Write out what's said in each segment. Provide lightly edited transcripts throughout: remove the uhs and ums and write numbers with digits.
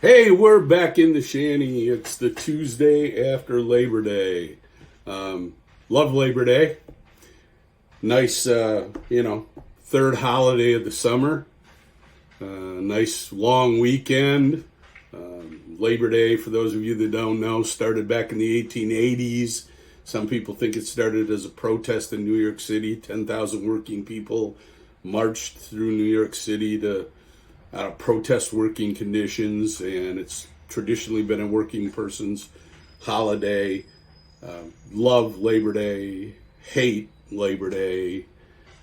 Hey, we're back in the Shanty. It's the Tuesday after Labor Day. Love Labor Day. Nice, third holiday of the summer. Nice long weekend. Labor Day, for those of you that don't know, started back in the 1880s. Some people think it started as a protest in New York City. 10,000 working people marched through New York City to protest working conditions, and it's traditionally been a working person's holiday. Love Labor Day, hate Labor Day,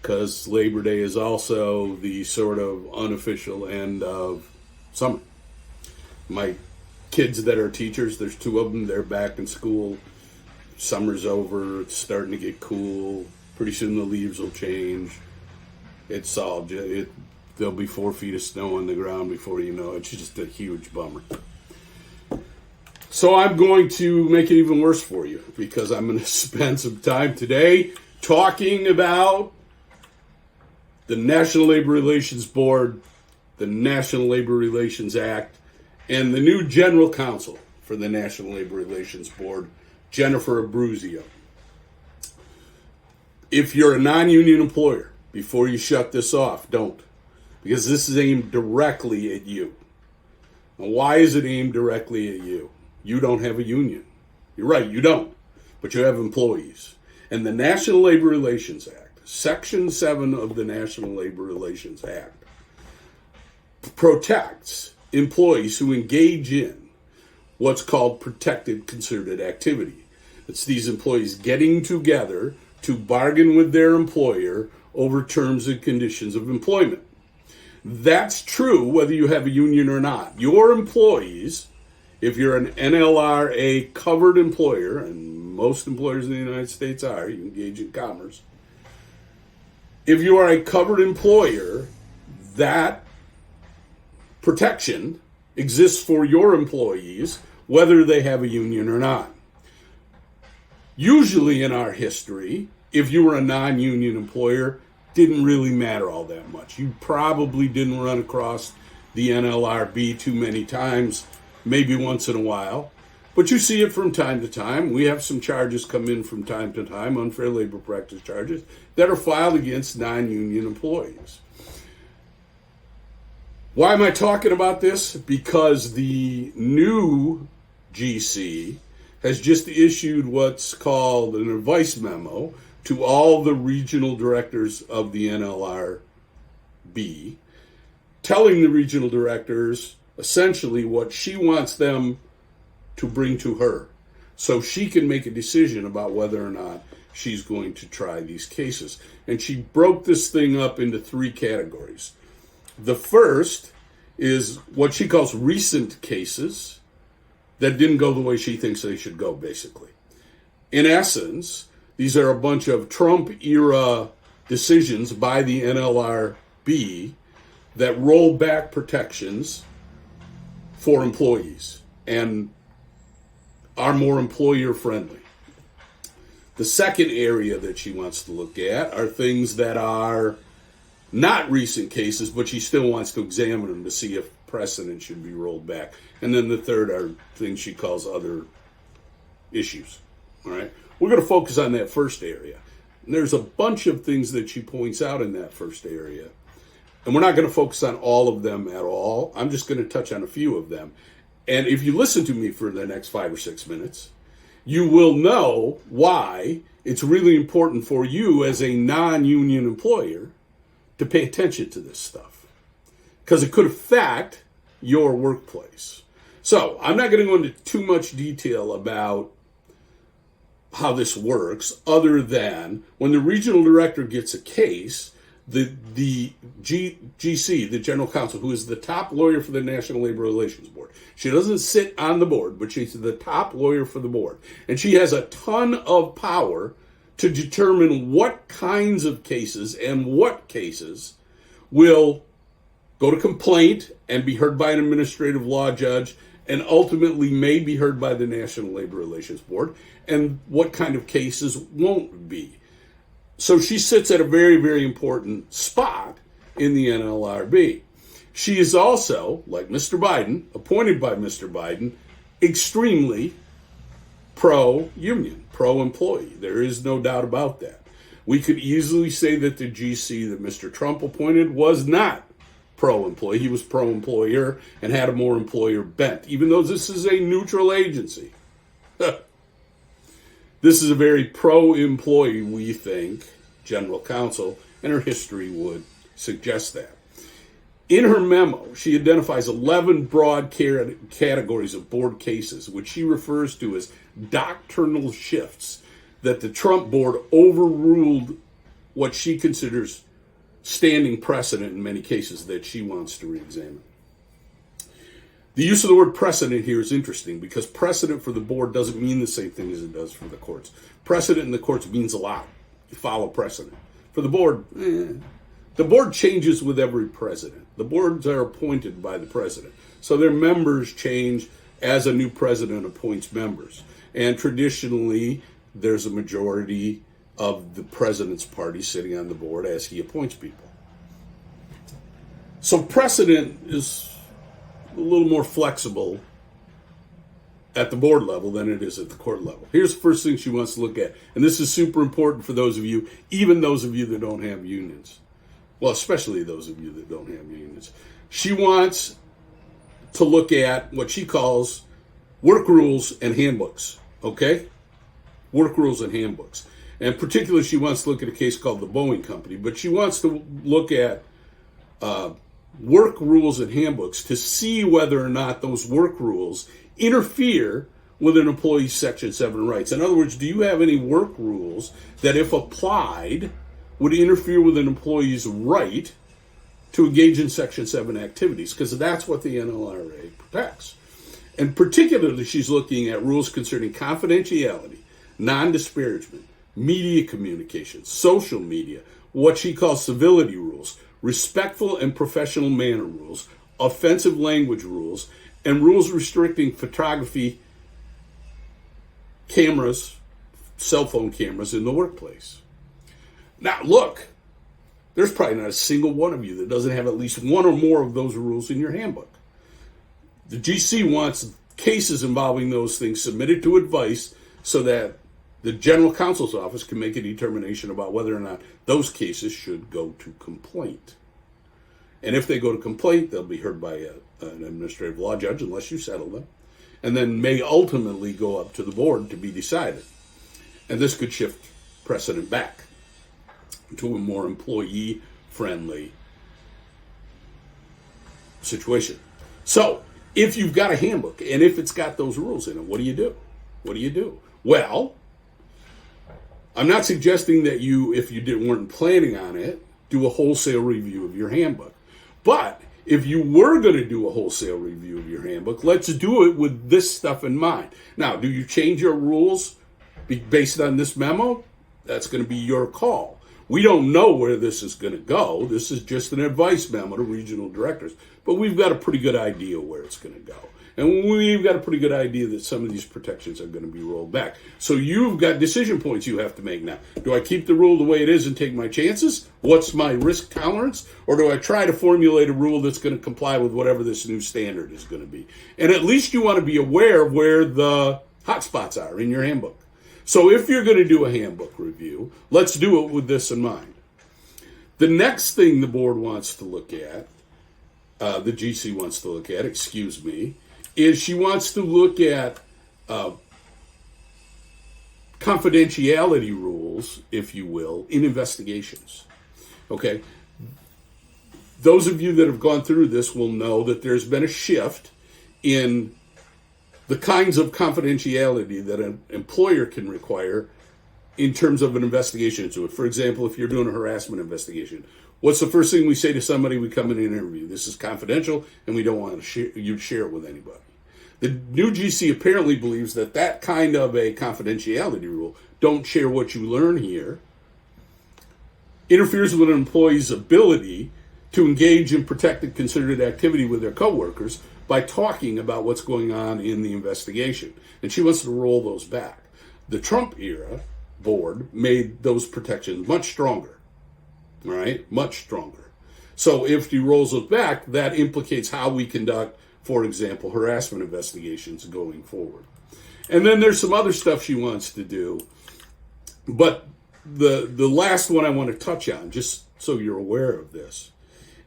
because Labor Day is also the sort of unofficial end of summer. My kids that are teachers, there's two of them, they're back in school. Summer's over, it's starting to get cool. Pretty soon the leaves will change. It's all, there'll be 4 feet of snow on the ground before you know it. It's just a huge bummer. So I'm going to make it even worse for you, because I'm going to spend some time today talking about the National Labor Relations Board, the National Labor Relations Act, and the new General Counsel for the National Labor Relations Board, Jennifer Abruzzo. If you're a non-union employer, before you shut this off, don't. Because this is aimed directly at you. Now, why is it aimed directly at you? You don't have a union. You're right, you don't. But you have employees. And the National Labor Relations Act, Section 7 of the National Labor Relations Act, protects employees who engage in what's called protected concerted activity. It's these employees getting together to bargain with their employer over terms and conditions of employment. That's true whether you have a union or not. Your employees, if you're an NLRB covered employer, and most employers in the United States are, you engage in commerce. If you are a covered employer, that protection exists for your employees, whether they have a union or not. Usually in our history, if you were a non-union employer, didn't really matter all that much. You probably didn't run across the NLRB too many times, maybe once in a while. But you see it from time to time. We have some charges come in from time to time, unfair labor practice charges, that are filed against non-union employees. Why am I talking about this? Because the new GC has just issued what's called an advice memo to all the regional directors of the NLRB, telling the regional directors essentially what she wants them to bring to her, so she can make a decision about whether or not she's going to try these cases. And she broke this thing up into 3 categories. The first is what she calls recent cases that didn't go the way she thinks they should go, basically. In essence, these are a bunch of Trump-era decisions by the NLRB that roll back protections for employees and are more employer-friendly. The second area that she wants to look at are things that are not recent cases, but she still wants to examine them to see if precedent should be rolled back. And then the third are things she calls other issues. All right? We're going to focus on that first area. And there's a bunch of things that she points out in that first area. And we're not going to focus on all of them at all. I'm just going to touch on a few of them. And if you listen to me for the next 5 or 6 minutes, you will know why it's really important for you as a non-union employer to pay attention to this stuff, because it could affect your workplace. So I'm not going to go into too much detail about how this works, other than when the regional director gets a case, the GC, the General Counsel, who is the top lawyer for the National Labor Relations Board. She doesn't sit on the board, but she's the top lawyer for the board. And she has a ton of power to determine what kinds of cases and what cases will go to complaint and be heard by an administrative law judge and ultimately may be heard by the National Labor Relations Board, and what kind of cases won't be. So she sits at a very, very important spot in the NLRB. She is also, like Mr. Biden, appointed by Mr. Biden, extremely pro-union, pro-employee. There is no doubt about that. We could easily say that the GC that Mr. Trump appointed was not pro-employee. He was pro-employer and had a more employer bent, even though this is a neutral agency. This is a very pro-employee, we think, general counsel, and her history would suggest that. In her memo, she identifies 11 broad categories of board cases, which she refers to as doctrinal shifts, that the Trump board overruled what she considers standing precedent in many cases that she wants to reexamine. The use of the word precedent here is interesting because precedent for the board doesn't mean the same thing as it does for the courts. Precedent in the courts means a lot. You follow precedent. For the board, the board changes with every president. The boards are appointed by the president. So their members change as a new president appoints members. And traditionally, there's a majority of the president's party sitting on the board as he appoints people. So precedent is a little more flexible at the board level than it is at the court level. Here's the first thing she wants to look at, and this is super important for those of you, even those of you that don't have unions. Well, especially those of you that don't have unions. She wants to look at what she calls work rules and handbooks, okay? Work rules and handbooks. And particularly, she wants to look at a case called the Boeing Company, but she wants to look at work rules and handbooks to see whether or not those work rules interfere with an employee's Section 7 rights. In other words, do you have any work rules that, if applied, would interfere with an employee's right to engage in Section 7 activities? Because that's what the NLRB protects. And particularly, she's looking at rules concerning confidentiality, non-disparagement, media communications, social media, what she calls civility rules, respectful and professional manner rules, offensive language rules, and rules restricting photography cameras, cell phone cameras in the workplace. Now, look, there's probably not a single one of you that doesn't have at least one or more of those rules in your handbook. The GC wants cases involving those things submitted to advice so that the general counsel's office can make a determination about whether or not those cases should go to complaint. And if they go to complaint, they'll be heard by an administrative law judge unless you settle them, and then may ultimately go up to the board to be decided. And this could shift precedent back to a more employee-friendly situation. So, if you've got a handbook, and if it's got those rules in it, what do you do? What do you do? Well, I'm not suggesting that you, if you weren't planning on it, do a wholesale review of your handbook. But if you were going to do a wholesale review of your handbook, let's do it with this stuff in mind. Now, do you change your rules based on this memo? That's going to be your call. We don't know where this is going to go. This is just an advice memo to regional directors. But we've got a pretty good idea where it's going to go. And we've got a pretty good idea that some of these protections are going to be rolled back. So you've got decision points you have to make now. Do I keep the rule the way it is and take my chances? What's my risk tolerance? Or do I try to formulate a rule that's going to comply with whatever this new standard is going to be? And at least you want to be aware of where the hot spots are in your handbook. So if you're going to do a handbook review, let's do it with this in mind. The next thing the board wants to look at, the GC wants to look at, is she wants to look at confidentiality rules, if you will, in investigations. Okay? Those of you that have gone through this will know that there's been a shift in the kinds of confidentiality that an employer can require in terms of an investigation into it. For example, if you're doing a harassment investigation, what's the first thing we say to somebody we come in an interview? This is confidential, and we don't want you to share it with anybody. The new GC apparently believes that that kind of a confidentiality rule, don't share what you learn here, interferes with an employee's ability to engage in protected, concerted activity with their coworkers by talking about what's going on in the investigation. And she wants to roll those back. The Trump era board made those protections much stronger, all right? Much stronger. So if she rolls it back, that implicates how we conduct, for example, harassment investigations going forward. And then there's some other stuff she wants to do. But the last one I want to touch on, just so you're aware of this,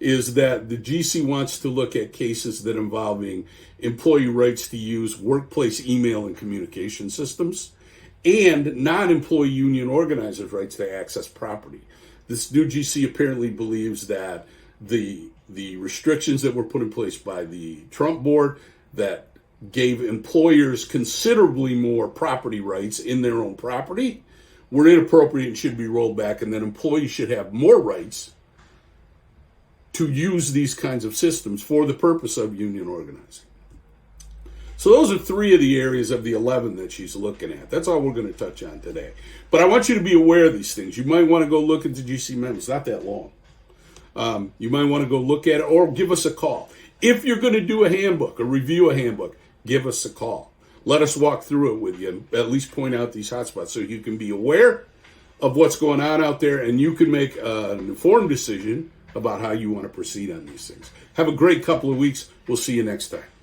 is that the GC wants to look at cases that involving employee rights to use workplace email and communication systems and non-employee union organizers' rights to access property. This new GC apparently believes that the restrictions that were put in place by the Trump board that gave employers considerably more property rights in their own property were inappropriate and should be rolled back, and that employees should have more rights to use these kinds of systems for the purpose of union organizing. So those are 3 of the areas of the 11 that she's looking at. That's all we're going to touch on today. But I want you to be aware of these things. You might want to go look at the GC memo. It's not that long. You might want to go look at it or give us a call. If you're going to do a handbook or review a handbook, give us a call. Let us walk through it with you and at least point out these hotspots so you can be aware of what's going on out there and you can make an informed decision about how you want to proceed on these things. Have a great couple of weeks. We'll see you next time.